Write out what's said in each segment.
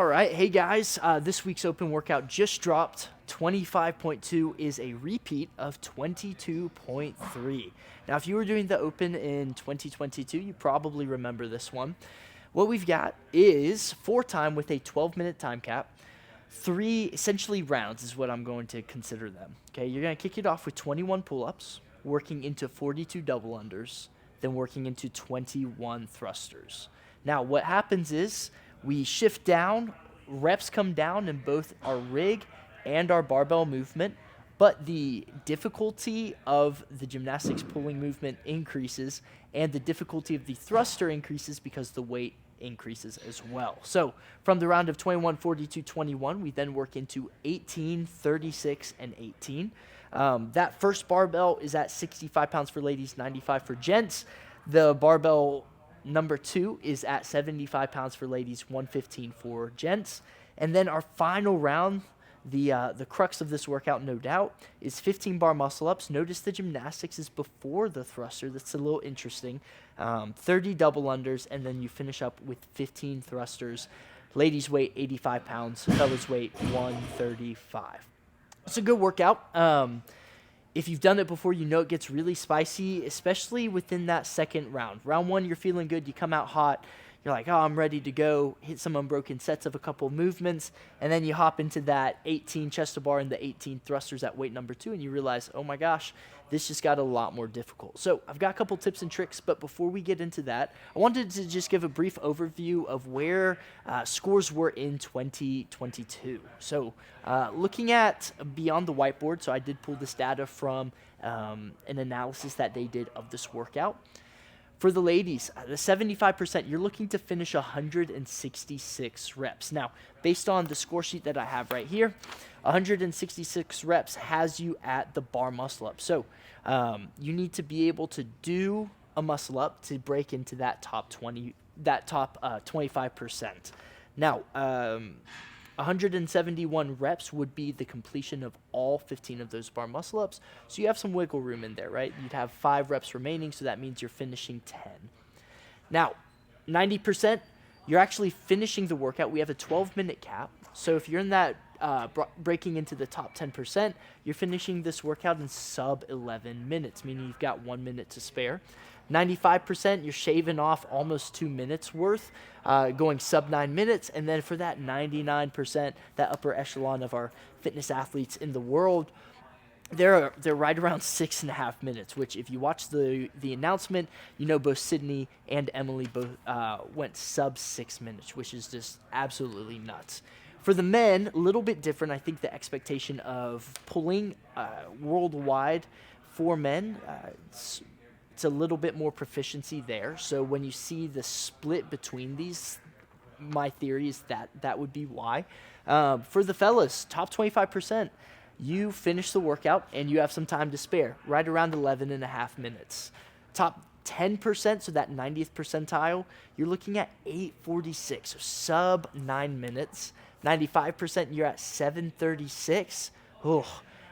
All right, hey guys, this week's open workout just dropped. 25.2 is a repeat of 22.3. Now, if you were doing the open in 2022, you probably remember this one. What we've got is 4 time with a 12-minute time cap. 3 essentially rounds is what I'm going to consider them. Okay, you're going to kick it off with 21 pull-ups, working into 42 double unders, then working into 21 thrusters. Now, what happens is we shift down, reps come down in both our rig and our barbell movement, but the difficulty of the gymnastics pulling movement increases and the difficulty of the thruster increases because the weight increases as well. So from the round of 21, 42, 21, we then work into 18, 36, and 18. That first barbell is at 65 pounds for ladies, 95 for gents. The barbell number 2 is at 75 pounds for ladies, 115 for gents. And then our final round, the crux of this workout, no doubt, is 15 bar muscle-ups. Notice the gymnastics is before the thruster. That's a little interesting. 30 double unders, and then you finish up with 15 thrusters. Ladies weight 85 pounds, fellas weight 135. It's a good workout. If you've done it before, you know it gets really spicy, especially within that second round. Round 1, you're feeling good. You come out hot. You're like, oh, I'm ready to go. Hit some unbroken sets of a couple of movements. And then you hop into that 18 chest to bar and the 18 thrusters at weight number 2, and you realize, oh my gosh, this just got a lot more difficult. So I've got a couple tips and tricks, but before we get into that, I wanted to just give a brief overview of where scores were in 2022. So looking at beyond the whiteboard, so I did pull this data from an analysis that they did of this workout. For the ladies, the 75%, you're looking to finish 166 reps. Now, based on the score sheet that I have right here, 166 reps has you at the bar muscle up. So you need to be able to do a muscle up to break into that top 25%. Now, 171 reps would be the completion of all 15 of those bar muscle ups. So you have some wiggle room in there, right? You'd have 5 reps remaining, so that means you're finishing 10. Now, 90%, you're actually finishing the workout. We have a 12-minute cap. So if you're in that breaking into the top 10%, you're finishing this workout in sub 11 minutes, meaning you've got 1 minute to spare. 95%, you're shaving off almost 2 minutes worth, going sub 9 minutes. And then for that 99%, that upper echelon of our fitness athletes in the world, they're right around 6.5 minutes, which if you watch the announcement, you know both Sydney and Emily both went sub 6 minutes, which is just absolutely nuts. For the men, a little bit different. I think the expectation of pulling worldwide for men, it's a little bit more proficiency there. So when you see the split between these, my theory is that would be why. For the fellas, top 25%, you finish the workout and you have some time to spare, right around 11.5 minutes. Top 10%, so that 90th percentile, you're looking at 8:46, so sub 9 minutes. 95%, you're at 7:36.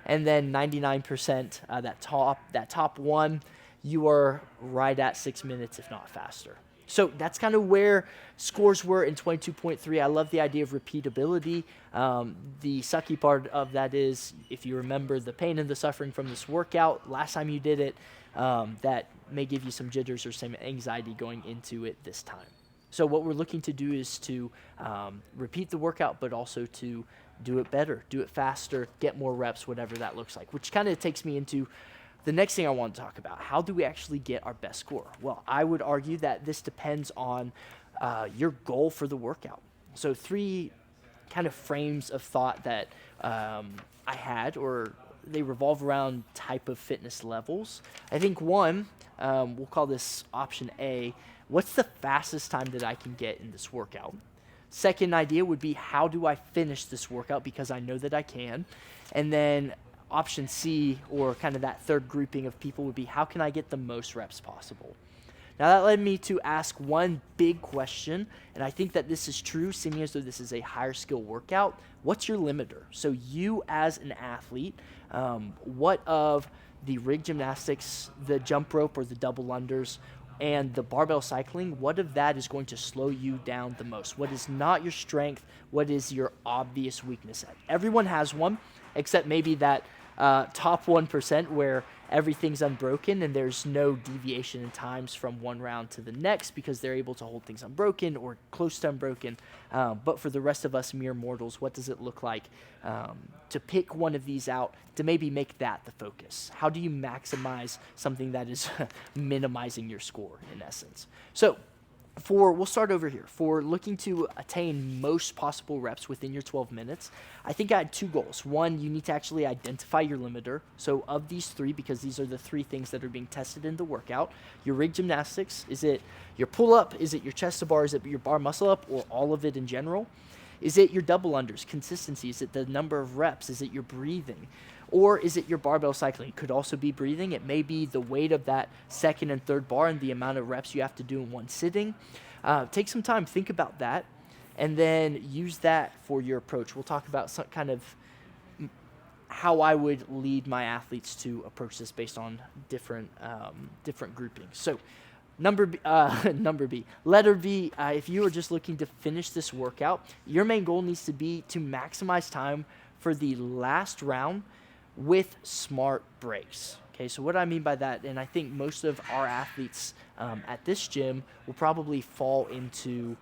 And then 99%, that top one, you are right at 6 minutes, if not faster. So that's kind of where scores were in 22.3. I love the idea of repeatability. The sucky part of that is, if you remember the pain and the suffering from this workout last time you did it, that may give you some jitters or some anxiety going into it this time. So what we're looking to do is to repeat the workout, but also to do it better, do it faster, get more reps, whatever that looks like, which kind of takes me into the next thing I want to talk about. How do we actually get our best score? Well, I would argue that this depends on your goal for the workout. So 3 kind of frames of thought that I had, or they revolve around type of fitness levels. I think one, we'll call this option A, what's the fastest time that I can get in this workout? Second idea would be, how do I finish this workout because I know that I can? And then option C, or kind of that third grouping of people, would be, how can I get the most reps possible? Now that led me to ask one big question, and I think that this is true, seeming as though this is a higher skill workout. What's your limiter? So you as an athlete, what of the rig gymnastics, the jump rope, or the double unders, and the barbell cycling, what of that is going to slow you down the most? What is not your strength? What is your obvious weakness at? Everyone has one, except maybe that top 1% where everything's unbroken and there's no deviation in times from one round to the next because they're able to hold things unbroken or close to unbroken. But for the rest of us mere mortals, what does it look like to pick one of these out to maybe make that the focus? How do you maximize something that is minimizing your score in essence? So we'll start over here. For looking to attain most possible reps within your 12 minutes, I think I had 2 goals. One, you need to actually identify your limiter. So of these 3, because these are the 3 things that are being tested in the workout, your rig gymnastics, is it your pull-up, is it your chest to bar, is it your bar muscle up, or all of it in general? Is it your double unders, consistency? Is it the number of reps? Is it your breathing? Or is it your barbell cycling? It could also be breathing. It may be the weight of that second and third bar and the amount of reps you have to do in one sitting. Take some time, think about that, and then use that for your approach. We'll talk about some kind of how I would lead my athletes to approach this based on different groupings. So letter B, if you are just looking to finish this workout, your main goal needs to be to maximize time for the last round with smart breaks. Okay, so what I mean by that, and I think most of our athletes at this gym will probably fall into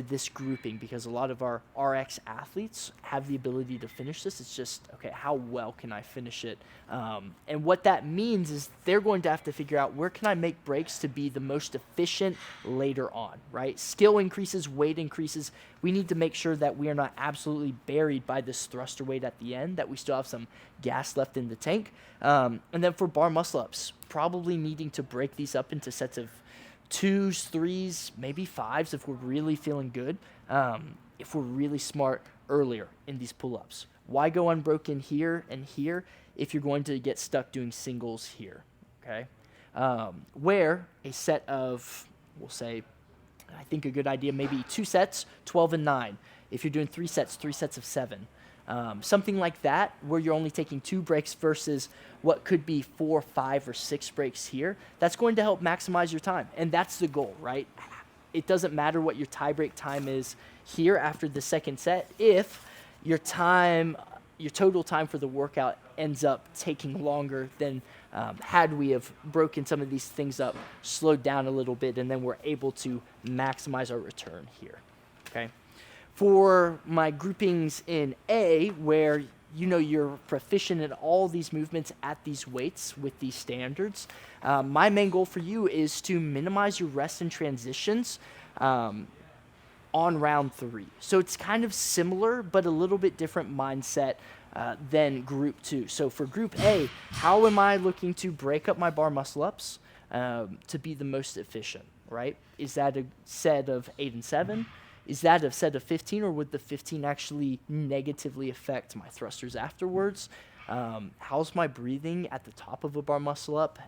this grouping because a lot of our RX athletes have the ability to finish this. It's just, okay, how well can I finish it? And what that means is they're going to have to figure out where can I make breaks to be the most efficient later on, right? Skill increases, weight increases. We need to make sure that we are not absolutely buried by this thruster weight at the end, that we still have some gas left in the tank. And then for bar muscle ups, probably needing to break these up into sets of 2s, 3s, maybe 5s if we're really feeling good, if we're really smart earlier in these pull-ups. Why go unbroken here and here if you're going to get stuck doing singles here, okay? Where a set of, we'll say, I think a good idea, maybe 2 sets, 12 and 9. If you're doing 3 sets of 7. Something like that, where you're only taking 2 breaks versus what could be 4, 5, or 6 breaks here. That's going to help maximize your time, and that's the goal, right? It doesn't matter what your tie break time is here after the second set if your total time for the workout ends up taking longer than had we have broken some of these things up, slowed down a little bit, and then we're able to maximize our return here, okay? For my groupings in A, where you're proficient in all these movements at these weights with these standards, my main goal for you is to minimize your rest and transitions on round 3. So it's kind of similar, but a little bit different mindset than group 2. So for group A, how am I looking to break up my bar muscle ups to be the most efficient, right? Is that a set of 8 and 7? Is that a set of 15, or would the 15 actually negatively affect my thrusters afterwards? How's my breathing at the top of a bar muscle up?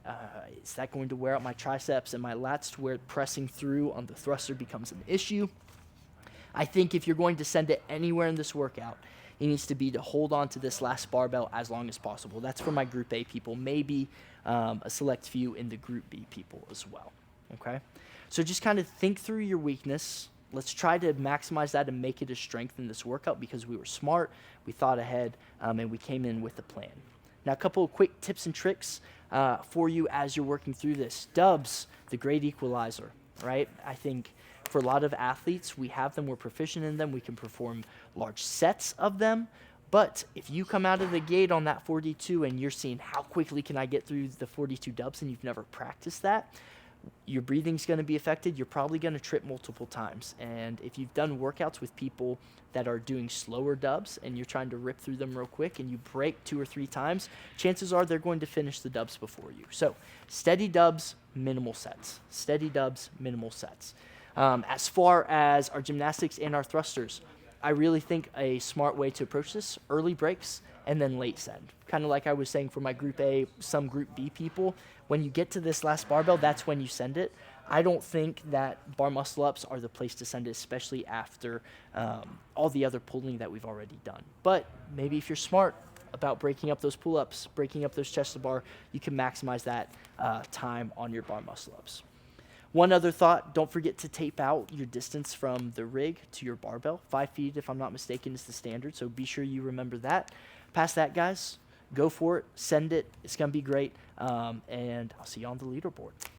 Is that going to wear out my triceps and my lats to where pressing through on the thruster becomes an issue? I think if you're going to send it anywhere in this workout, it needs to be to hold on to this last barbell as long as possible. That's for my group A people, maybe a select few in the group B people as well, okay? So just kind of think through your weakness. Let's try to maximize that and make it a strength in this workout because we were smart, we thought ahead, and we came in with a plan. Now, a couple of quick tips and tricks for you as you're working through this. Dubs, the great equalizer, right? I think for a lot of athletes, we have them, we're proficient in them, we can perform large sets of them. But if you come out of the gate on that 42 and you're seeing how quickly can I get through the 42 dubs and you've never practiced that, your breathing's going to be affected. You're probably going to trip multiple times. And if you've done workouts with people that are doing slower dubs and you're trying to rip through them real quick and you break 2 or 3 times, chances are they're going to finish the dubs before you. So steady dubs, minimal sets. Steady dubs, minimal sets. As far as our gymnastics and our thrusters, I really think a smart way to approach this, early breaks and then late send. Kind of like I was saying for my group A, some group B people, when you get to this last barbell, that's when you send it. I don't think that bar muscle ups are the place to send it, especially after all the other pulling that we've already done. But maybe if you're smart, about breaking up those pull-ups, breaking up those chest to bar. You can maximize that time on your bar muscle-ups. One other thought, don't forget to tape out your distance from the rig to your barbell. 5 feet, if I'm not mistaken, is the standard, so be sure you remember that. Past that, guys, go for it, send it. It's going to be great, and I'll see you on the leaderboard.